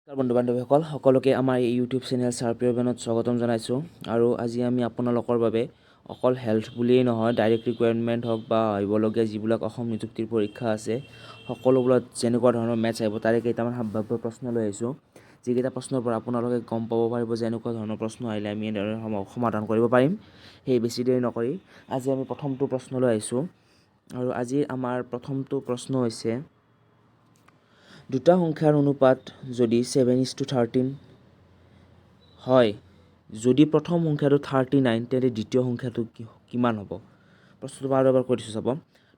বন্ধু বান্ধৱীসকল সকলোকে আমাৰ এই ইউটিউব চেনেল চাৰ্পিয়নত স্বাগতম জনাইছোঁ আৰু আজি আমি আপোনালোকৰ বাবে অকল হেল্থ বুলিয়েই নহয় ডাইৰেক্ট ৰিকুৱাৰমেণ্ট হওক বা আহিবলগীয়া যিবিলাক অসম নিযুক্তিৰ পৰীক্ষা আছে সকলোবোৰত যেনেকুৱা ধৰণৰ মেথছ আহিব তাৰে কেইটামান সম্ভাৱ্য প্ৰশ্ন লৈ আহিছোঁ যিকেইটা প্ৰশ্নৰ পৰা আপোনালোকে গম পাব পাৰিব যে এনেকুৱা ধৰণৰ প্ৰশ্ন আহিলে আমি এনেদৰে সমাধান কৰিব পাৰিম। সেই বেছি দেৰি নকৰি আজি আমি প্ৰথমটো প্ৰশ্ন লৈ আহিছোঁ আৰু আজি আমাৰ প্ৰথমটো প্ৰশ্ন হৈছে দুটা সংখ্যাৰ অনুপাত যদি 7:13 হয়, যদি প্ৰথম সংখ্যাটো 39 তেন্তে দ্বিতীয় সংখ্যাটো কিমান হ'ব? প্ৰশ্নটো বাৰ এবাৰ কৈ দিছোঁ চাব।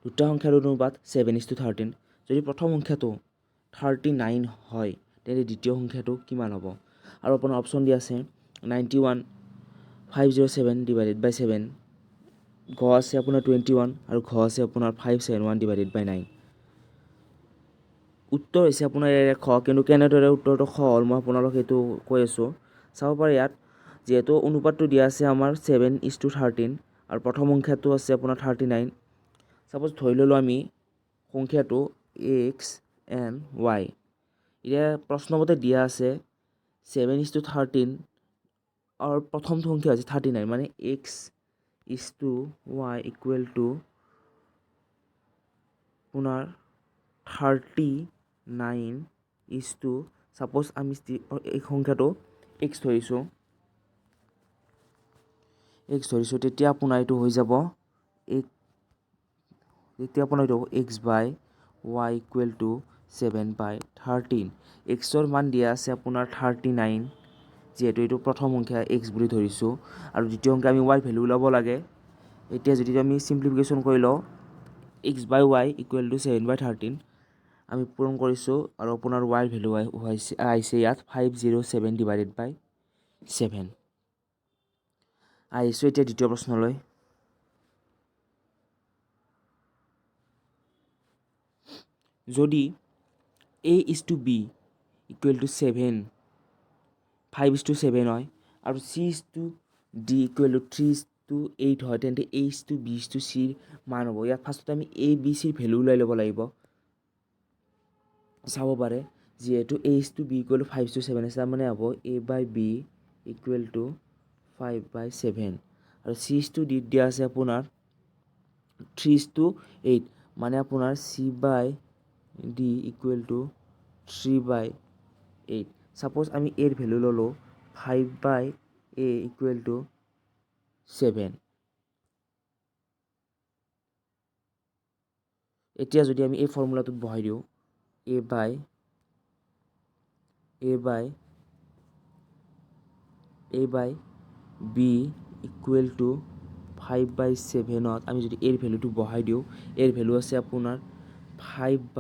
দুটা সংখ্যাৰ অনুপাত 7:13 যদি প্ৰথম সংখ্যাটো 39 হয় তেন্তে দ্বিতীয় সংখ্যাটো কিমান হ'ব? আৰু আপোনাৰ অপশ্যন দিয়া আছে 91,507/7, ঘ আছে আপোনাৰ 21 আৰু ঘ আছে আপোনাৰ 571/9। উত্তৰ হৈছে আপোনাৰ ইয়াৰে খ, কিন্তু কেনেদৰে উত্তৰটো খ হ'ল মই আপোনালোক সেইটো কৈ আছোঁ। চাব পাৰে ইয়াত যিহেতু অনুপাতটো দিয়া আছে আমাৰ 7:13 আৰু প্ৰথম সংখ্যাটো আছে আপোনাৰ 39। ছাপ'জ ধৰি ল'লোঁ আমি সংখ্যাটো x&y। এতিয়া প্ৰশ্নমতে দিয়া আছে 7:13 আৰু প্ৰথমটো সংখ্যা হৈছে 39, মানে x:y ইকুৱেল টু আপোনাৰ 39 ছাপ'জ আমি এই সংখ্যাটো x ধৰিছোঁ, তেতিয়া আপোনাৰ এইটো হৈ যাব x/y ইকুৱেল টু 7/13। এক্সৰ মান দিয়া আছে আপোনাৰ 39, যিহেতু এইটো প্ৰথম সংখ্যা x বুলি ধৰিছোঁ আৰু দ্বিতীয় সংখ্যা আমি y ভেলু ওলাব লাগে। এতিয়া যদি আমি চিম্প্লিফিকেশ্যন কৰি লওঁ x/y ইকুৱেল টু 7/13 আমি পূৰণ কৰিছোঁ আৰু আপোনাৰ y ভেলু আহিছে ইয়াত 507/7। আহিছোঁ এতিয়া দ্বিতীয় প্ৰশ্নলৈ। যদি a:b ইকুৱেল টু 5:7 হয় আৰু c:d ইকুৱেল টু 3:8 হয় তেন্তে a:b:c মান হ'ব। ইয়াত ফাৰ্ষ্টতে আমি a b c ভেলু ওলাই ল'ব লাগিব। চাব পাৰে যিহেতু a:b ইকুৱেল টু 5:7 আছে, তাৰমানে হ'ব a/b ইকুৱেল টু 5/7 আৰু c:d দিয়া আছে আপোনাৰ 3:8, মানে আপোনাৰ c/d ইকুৱেল টু 3/8। ছাপ'জ আমি a ৰ ভেলু ল'লোঁ 5/a ইকুৱেল টু 7। এতিয়া যদি আমি এই ফৰ্মুলাটোত বহাই দিওঁ a/b ইকুৱেল টু 5/7ত আমি যদি a ৰ ভেলুটো বহাই দিওঁ, a ৰ ভেলু আছে আপোনাৰ 5/b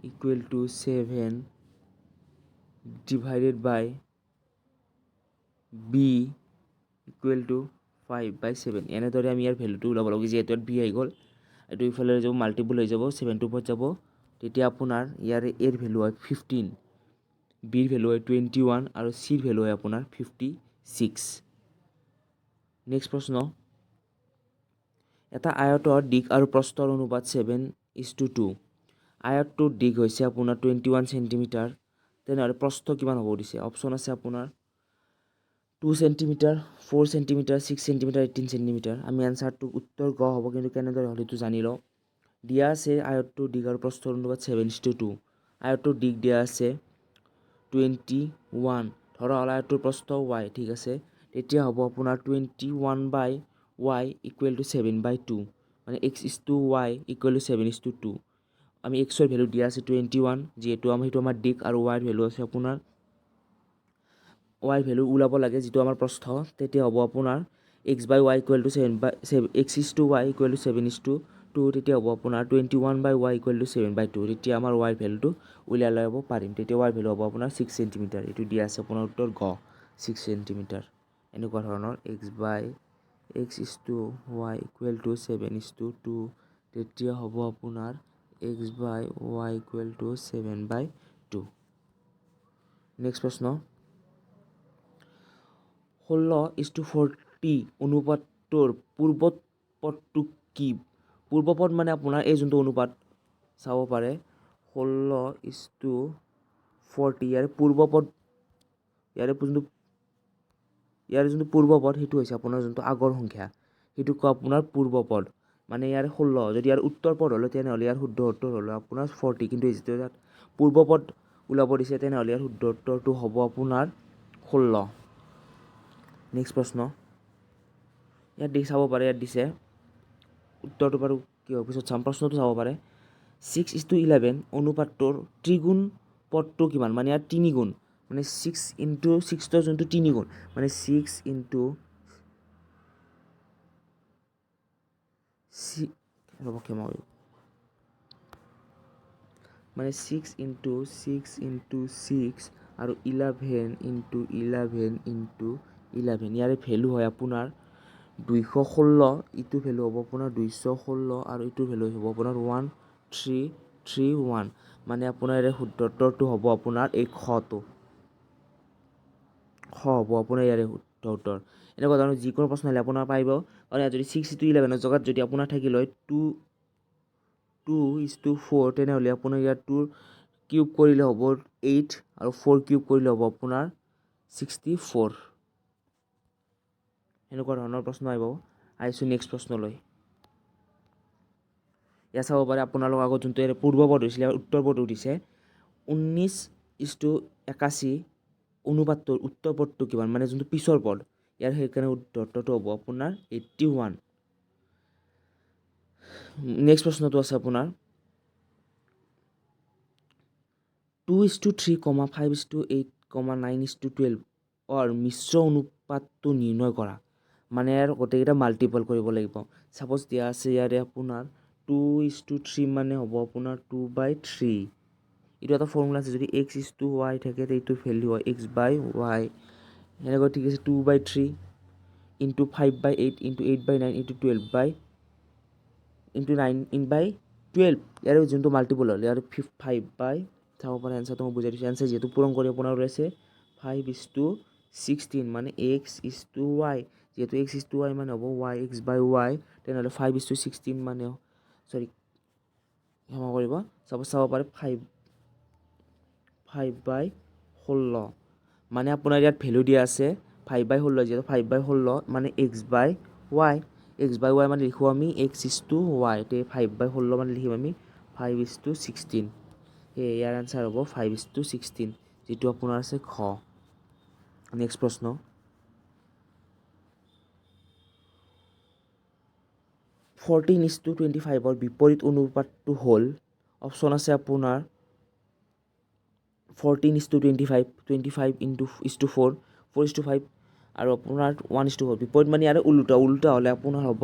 equal to 7 divided by b equal to 5/7। এনেদৰে আমি ইয়াৰ ভেলুটো ওলাব লাগিব। যিহেতু ইয়াত b আহি গ'ল, এইটো ইফালে যাব মাল্টিপুল হৈ যাব, 7টোৰ ওপৰত যাব, তেতিয়া আপোনাৰ ইয়াৰে a ৰ ভেলু হয় 15, b ৰ ভেলু হয় 21 আৰু c ৰ ভেলু হয় আপোনাৰ 56। নেক্সট প্ৰশ্ন, এটা আয়তৰ দিশ আৰু প্ৰস্থৰ অনুপাত 7:2। আয়তটোৰ দিশ হৈছে আপোনাৰ 21 চেণ্টিমিটাৰ, তেনেহ'লে প্ৰস্থ কিমান হ'ব দিছে। অপশ্যন আছে আপোনাৰ 2 চেণ্টিমিটাৰ, 4 চেণ্টিমিটাৰ, 6 চেণ্টিমিটাৰ, 18 চেণ্টিমিটাৰ। আমি এনচাৰটো উত্তৰ গ হ'ব, কিন্তু কেনেদৰে হ'ল সেইটো জানি লওঁ। দিয়া আছে আয়তটোৰ দিশ আৰু প্ৰস্থৰ অনুপাত 7:2। আয়তটোৰ দিশ দিয়া আছে 21, ধৰা হ'ল আয়তটোৰ প্ৰস্থ y, ঠিক আছে, তেতিয়া হ'ব আপোনাৰ 21/y ইকুৱেল টু 7/2, মানে x:y ইকুৱেল টু 7:2। আমি x-ৰ ভেলু দিয়া আছে 21, যিহেতু সেইটো আমাৰ দিশ আৰু y ৰ ভেলু আছে আপোনাৰ y ৰ ভেলু ওলাব লাগে যিটো আমাৰ প্ৰস্থ, তেতিয়া হ'ব আপোনাৰ x/y equal to 7/x:y equal to 7:2, তেতিয়া হ'ব আপোনাৰ 21/y ইকুৱেল টু 7/2। তেতিয়া আমাৰ y ৰ ভেলুটো উলিয়াই ল'ব পাৰিম। তেতিয়া y ৰ ভেলু হ'ব আপোনাৰ 6 চেণ্টিমিটাৰ। এইটো দিয়া আছে আপোনাৰ উত্তৰ গ, 6 চেণ্টিমিটাৰ। এনেকুৱা ধৰণৰ x/y ইকুৱেল টু 7:2, তেতিয়া হ'ব আপোনাৰ x/y ইকুৱেল টু 7/2। নেক্সট প্ৰশ্ন, 16:40 অনুপাতটোৰ পূৰ্বত পদটো কি? পূৰ্বপদ মানে আপোনাৰ এই যোনটো অনুপাত চাব পাৰে 16:40 ইয়াৰে পূৰ্বপদ ইয়াৰে যোনটো পূৰ্বপদ সেইটো হৈছে আপোনাৰ যোনটো আগৰ সংখ্যা সেইটো কয় আপোনাৰ পূৰ্বপদ মানে ইয়াৰ 16 যদি ইয়াৰ উত্তৰ পদ হ'লে তেনেহ'লে ইয়াৰ শুদ্ধ উত্তৰ হ'লে আপোনাৰ 40 কিন্তু যিটো ইয়াত পূৰ্বপদ ওলাব দিছে তেনেহ'লে ইয়াৰ শুদ্ধ উত্তৰটো হ'ব আপোনাৰ 16 নেক্সট প্ৰশ্ন ইয়াত চাব পাৰে ইয়াত দিছে উত্তৰটো বাৰু কি হ'ব পিছত চাম প্ৰশ্নটো চাব পাৰে 6:11 অনুপাতটোৰ ত্ৰিগুণ পদটো কিমান মানে ইয়াৰ তিনিগুণ মানে 6 × 6 যোনটো তিনিগুণ মানে 6 × মানে 6 × 6 × 6 আৰু 11 × 11 × 11 ইয়াৰে ভেলু হয় আপোনাৰ 216 ইটো ভেলু হ'ব আপোনাৰ 216 আৰু ইটোৰ ভেলু হ'ব আপোনাৰ 1331 মানে আপোনাৰ ইয়াৰে শুদ্ধ উত্তৰটো হ'ব আপোনাৰ এই খটো হ'ব আপোনাৰ ইয়াৰে শুদ্ধ উত্তৰ এনেকুৱা ধৰণৰ যিকোনো প্ৰশ্ন হ'লে আপোনাৰ পাৰিব কাৰণ ইয়াত যদি 6:11 জেগাত যদি আপোনাৰ থাকিল হয় 2:4 তেনেহ'লে আপোনাৰ ইয়াত 2 কিউব কৰিলে হ'ব 8 আৰু 4 কিউব কৰিলে হ'ব আপোনাৰ 64 এনেকুৱা ধৰণৰ প্ৰশ্ন আহিব আহিছোঁ নেক্সট প্ৰশ্নলৈ ইয়াত চাব পাৰে আপোনালোকৰ আগত যোনটো পূৰ্বপদ হৈছিলে উত্তৰপদ উঠিছে 19:81 অনুপাতটোৰ উত্তৰ পদটো কিমান মানে যোনটো পিছৰ পদ ইয়াৰ সেইকাৰণে উত্তৰটো হ'ব আপোনাৰ 81 নেক্সট প্ৰশ্নটো আছে আপোনাৰ 2:3, 5:8, 9:12 মিশ্ৰ অনুপাতটো নিৰ্ণয় কৰা মানে ইয়াৰ গোটেইকেইটা মাল্টিপল কৰিব লাগিব চাপ'জ দিয়া আছে ইয়াৰে আপোনাৰ 2:3 মানে হ'ব আপোনাৰ 2/3 এইটো এটা ফৰ্মুলা আছে যদি x:y থাকে এইটো ভেলু হয় x/y এনেকৈ ঠিক আছে 2/3 × 5/8 × 8/9 × 9/12 ইয়াৰ যোনটো মাল্টিপল হ'ল ইয়াৰ 5/, চাব পাৰে এনচাৰটো মই বুজাই দিছোঁ এনচাৰ যিহেতু পূৰণ কৰি আপোনাৰ ওলাইছে 5:16 মানে x:y যিহেতু x:y মানে হ'ব y x/y তেনেহ'লে 5:16 মানে ক্ষমা কৰিব চাব পাৰে 5/16 মানে আপোনাৰ ইয়াত ভেলু দিয়া আছে 5/16 যিহেতু 5/16 মানে x/y x/y মানে লিখোঁ আমি x:y তে 5/16 মানে লিখিম আমি 5:16 সেয়ে ইয়াৰ আনচাৰ হ'ব 5:16 যিটো আপোনাৰ আছে খ নেক্সট প্ৰশ্ন 14:25 বিপৰীত অনুপাতটো হ'ল অপশ্যন আছে আপোনাৰ 14:25 25 × 4 4:5 আৰু আপোনাৰ 1:4 বিপৰীত মানে ইয়াৰ উল্টা হ'লে আপোনাৰ হ'ব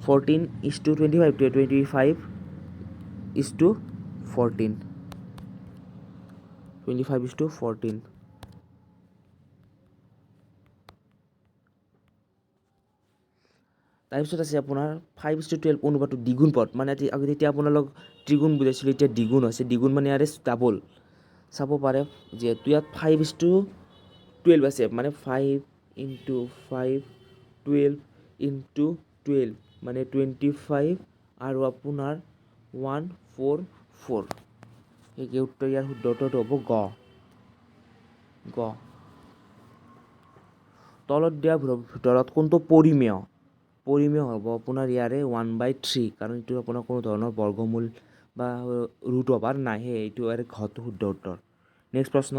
14:25 25:14 25:14 তাৰপিছত আছে আপোনাৰ 5:12 অনুপাতটো দ্বিগুণ পদ মানে তেতিয়া আপোনালোক ত্ৰিগুণ বুজাইছিলোঁ এতিয়া দ্বিগুণ হৈছে দ্বিগুণ মানে ইয়াৰে ডাবল চাব পাৰে যিহেতু ইয়াত 5:12 আছে মানে 5 × 5 12 × 12 মানে 25 আৰু আপোনাৰ 144 সেই উত্তৰ ইয়াৰ শুদ্ধ উত্তৰটো হ'ব গ তলত দিয়া ভিতৰত কোনটো পৰিমেয় হ'ব আপোনাৰ ইয়াৰে 1/3 কাৰণ এইটো আপোনাৰ কোনো ধৰণৰ বৰ্গমূল বা ৰুট অভাৰ নাই সেয়ে এইটো ইয়াৰে ঘটো শুদ্ধ উত্তৰ নেক্সট প্ৰশ্ন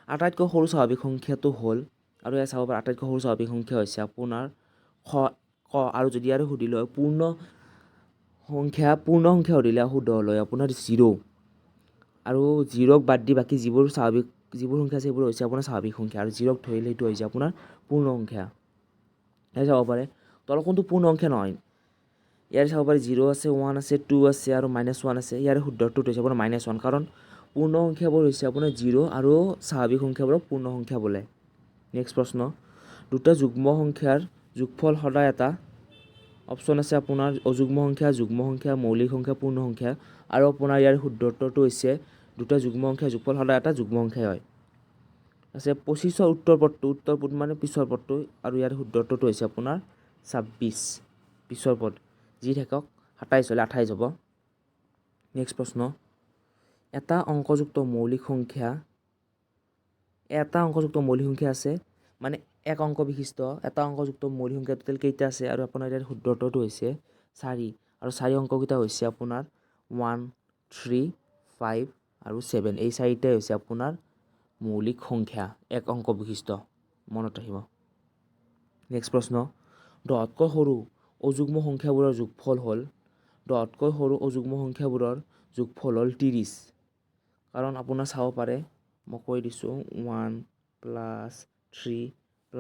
আটাইতকৈ সৰু স্বাভাৱিক সংখ্যাটো হ'ল আৰু ইয়াত চাব পাৰে আটাইতকৈ সৰু স্বাভাৱিক সংখ্যা হৈছে আপোনাৰ ক আৰু যদি ইয়াৰে সুধিলে হয় পূৰ্ণ সংখ্যা সুধিলে শুদ্ধ হ'ল হয় আপোনাৰ 0 আৰু 0ক বাদ দি বাকী যিবোৰ সংখ্যা আছে সেইবোৰ হৈছে আপোনাৰ স্বাভাৱিক সংখ্যা আৰু 0ক ধৰিলে সেইটো হৈছে আপোনাৰ পূৰ্ণ সংখ্যা ইয়াত চাব পাৰে তলত কোনটো পূৰ্ণ সংখ্যা নহয় ইয়াৰে চাব পাৰে 0 আছে 1 আছে 2 আছে আৰু -1 আছে ইয়াৰে শুদ্ধ উত্তৰটো হৈছে আপোনাৰ -1 কাৰণ পূৰ্ণ সংখ্যাবোৰ হৈছে আপোনাৰ 0 আৰু স্বাভাৱিক সংখ্যাবোৰক পূৰ্ণ সংখ্যা বোলে নেক্সট প্ৰশ্ন দুটা যুগ্ম সংখ্যাৰ যোগফল সদায় এটা অপশ্যন আছে আপোনাৰ অযুগ্ম সংখ্যা মৌলিক সংখ্যা পূৰ্ণ সংখ্যা আৰু আপোনাৰ ইয়াৰ শুদ্ধ উত্তৰটো হৈছে দুটা যুগ্ম সংখ্যাৰ যোগফল সদায় এটা যুগ্ম সংখ্যাই হয় আছে 25ৰ উত্তৰ পদ মানে পিছৰ পদটো আৰু ইয়াৰ শুদ্ধ উত্তৰটো হৈছে আপোনাৰ 26 পিছৰ পদ যি থাকক 27 হ'লে 28 হ'ব নেক্সট প্ৰশ্ন এটা অংকযুক্ত মৌলিক সংখ্যা আছে মানে এক অংক বিশিষ্ট এটা অংকযুক্ত মৌলিক সংখ্যা টোটেল কেইটা আছে আৰু আপোনাৰ ইয়াৰ শুদ্ধটো হৈছে 4 আৰু 4 অংককেইটা হৈছে আপোনাৰ 1 3 5 আৰু 7 এই চাৰিটাই হৈছে আপোনাৰ মৌলিক সংখ্যা এক অংক বিশিষ্ট মনত ৰাখিব নেক্সট প্ৰশ্ন 10তকৈ সৰু অযুগ্ম সংখ্যাবোৰৰ যোগফল হ'ল 10তকৈ সৰু অযুগ্ম সংখ্যাবোৰৰ যোগফল হ'ল 30 কাৰণ আপোনাৰ চাব পাৰে মই কৈ দিছোঁ 1 + 3 +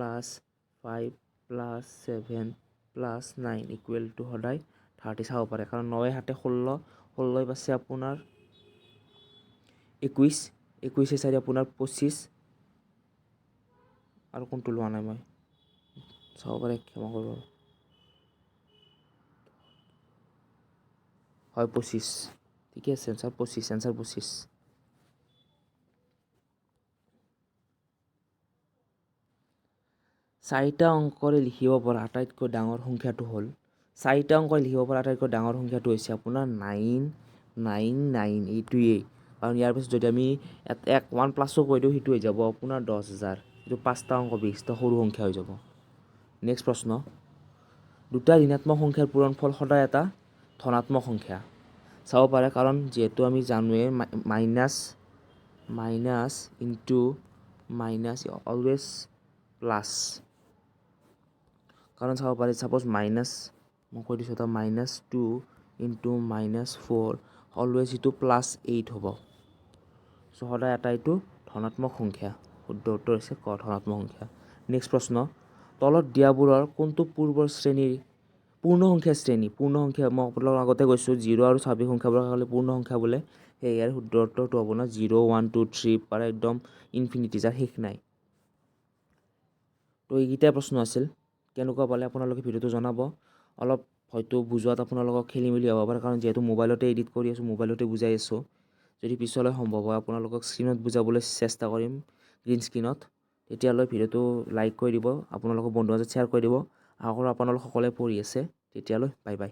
5 + 7 + 9 = সদায় 30 চাব পাৰে কাৰণ 9 7 16 16 পাছে আপোনাৰ 21 21 4 আপোনাৰ 25 আৰু কোনটো লোৱা নাই মই চাব পাৰে ক্ষমা কৰিব হয় 25 ঠিকে আছে এনসাৰ 25 চাৰিটা অংকৰে লিখিব পৰা আটাইতকৈ ডাঙৰ সংখ্যাটো হ'ল চাৰিটা অংকৰে লিখিব পৰা আটাইতকৈ ডাঙৰ সংখ্যাটো হৈছে আপোনাৰ 999 এইটোৱেই কাৰণ ইয়াৰ পিছত যদি আমি 1 প্লাছো কৈ দিওঁ সেইটো হৈ যাব আপোনাৰ 10,000 এইটো 5টা অংক বিশিষ্ট সৰু সংখ্যা হৈ যাব নেক্সট প্ৰশ্ন দুটা ঋণাত্মক সংখ্যাৰ পূৰণফল সদায় এটা ধনাত্মক সংখ্যা চাব পাৰে কাৰণ যিহেতু আমি জানোৱে minus into minus always plus কাৰণ চাব পাৰে সাপোজ মাইনাছ মই কৈ দিছোঁ এটা -2 ইনটু -4 অলৱেজ ইটো +8 হ'ব সো সদায় এটা এইটো ধনাত্মক সংখ্যা শুদ্ধ উত্তৰ হৈছে ক ধনাত্মক সংখ্যা নেক্সট প্ৰশ্ন তলত দিয়াবোৰৰ কোনটো পূৰ্বৰ শ্ৰেণীৰ পূৰ্ণ সংখ্যা মই আপোনালোকৰ আগতে কৈছোঁ 0 আৰু স্বাভাৱিক সংখ্যাবোৰক ক'লে পূৰ্ণ সংখ্যা বোলে সেই ইয়াৰ শুদ্ধ উত্তৰটো হ'ব না 0 1 2 3 পাৰে একদম ইনফিনিটি যাৰ শেষ নাই তো এইকেইটাই প্ৰশ্ন আছিল কেনেকুৱা পালে আপোনালোকে ভিডিঅ'টো জনাব অলপ হয়তো বুজোৱাত আপোনালোকক খেলি মেলি হ'ব পাৰে কাৰণ যিহেতু মোবাইলতে এডিট কৰি আছোঁ মোবাইলতে বুজাই আছোঁ যদি পিছলৈ সম্ভৱ হয় আপোনালোকক স্ক্ৰীনত বুজাবলৈ চেষ্টা কৰিম গ্ৰীণ স্ক্ৰীনত তেতিয়ালৈ ভিডিঅ'টো লাইক কৰি দিব আপোনালোকৰ বন্ধুৰ মাজত শ্বেয়াৰ কৰি দিব আশা কৰোঁ আপোনালোক সকলোৱে পঢ়ি আছে তেতিয়ালৈ বাই বাই